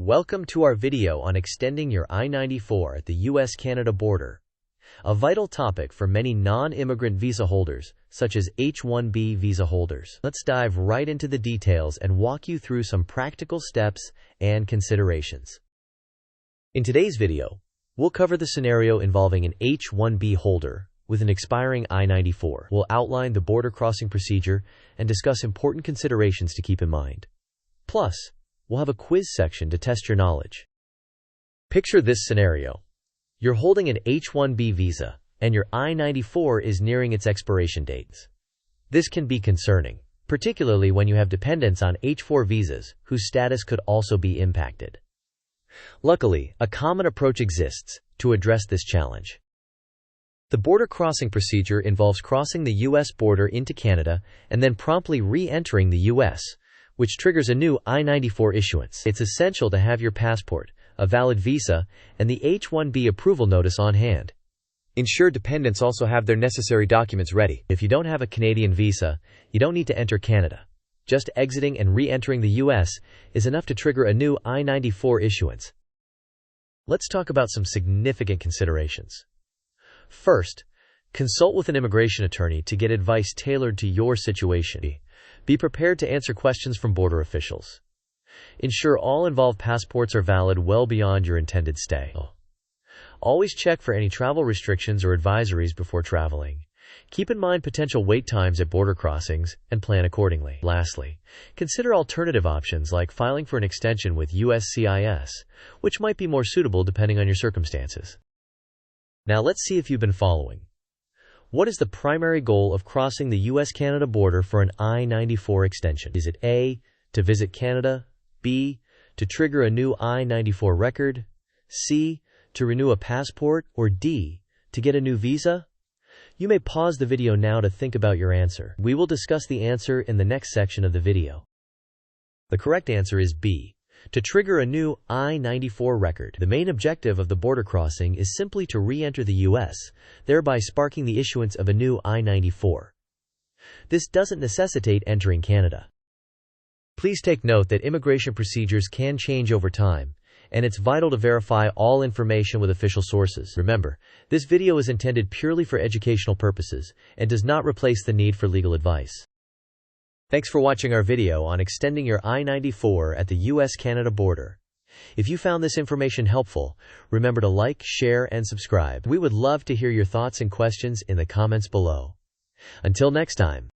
Welcome to our video on extending your I-94 at the U.S.-Canada border, a vital topic for many non-immigrant visa holders, such as H-1B visa holders. Let's dive right into the details and walk you through some practical steps and considerations. In today's video, we'll cover the scenario involving an H-1B holder with an expiring I-94. We'll outline the border crossing procedure and discuss important considerations to keep in mind. Plus, we'll have a quiz section to test your knowledge. Picture this scenario. You're holding an H-1B visa, and your I-94 is nearing its expiration dates. This can be concerning, particularly when you have dependents on H-4 visas, whose status could also be impacted. Luckily, a common approach exists to address this challenge. The border crossing procedure involves crossing the U.S. border into Canada and then promptly re-entering the U.S., which triggers a new I-94 issuance. It's essential to have your passport, a valid visa, and the H-1B approval notice on hand. Ensure dependents also have their necessary documents ready. If you don't have a Canadian visa, you don't need to enter Canada. Just exiting and re-entering the U.S. is enough to trigger a new I-94 issuance. Let's talk about some significant considerations. First, consult with an immigration attorney to get advice tailored to your situation. Be prepared to answer questions from border officials. Ensure all involved passports are valid well beyond your intended stay. Always check for any travel restrictions or advisories before traveling. Keep in mind potential wait times at border crossings and plan accordingly. Lastly, consider alternative options like filing for an extension with USCIS, which might be more suitable depending on your circumstances. Now let's see if you've been following. What is the primary goal of crossing the U.S.-Canada border for an I-94 extension? Is it A, to visit Canada, B, to trigger a new I-94 record, C, to renew a passport, or D, to get a new visa? You may pause the video now to think about your answer. We will discuss the answer in the next section of the video. The correct answer is B, to trigger a new I-94 record. The main objective of the border crossing is simply to re-enter the U.S., thereby sparking the issuance of a new I-94. This doesn't necessitate entering Canada. Please take note that immigration procedures can change over time, and it's vital to verify all information with official sources. Remember, this video is intended purely for educational purposes and does not replace the need for legal advice. Thanks for watching our video on extending your I-94 at the U.S.-Canada border. If you found this information helpful, remember to like, share, and subscribe. We would love to hear your thoughts and questions in the comments below. Until next time.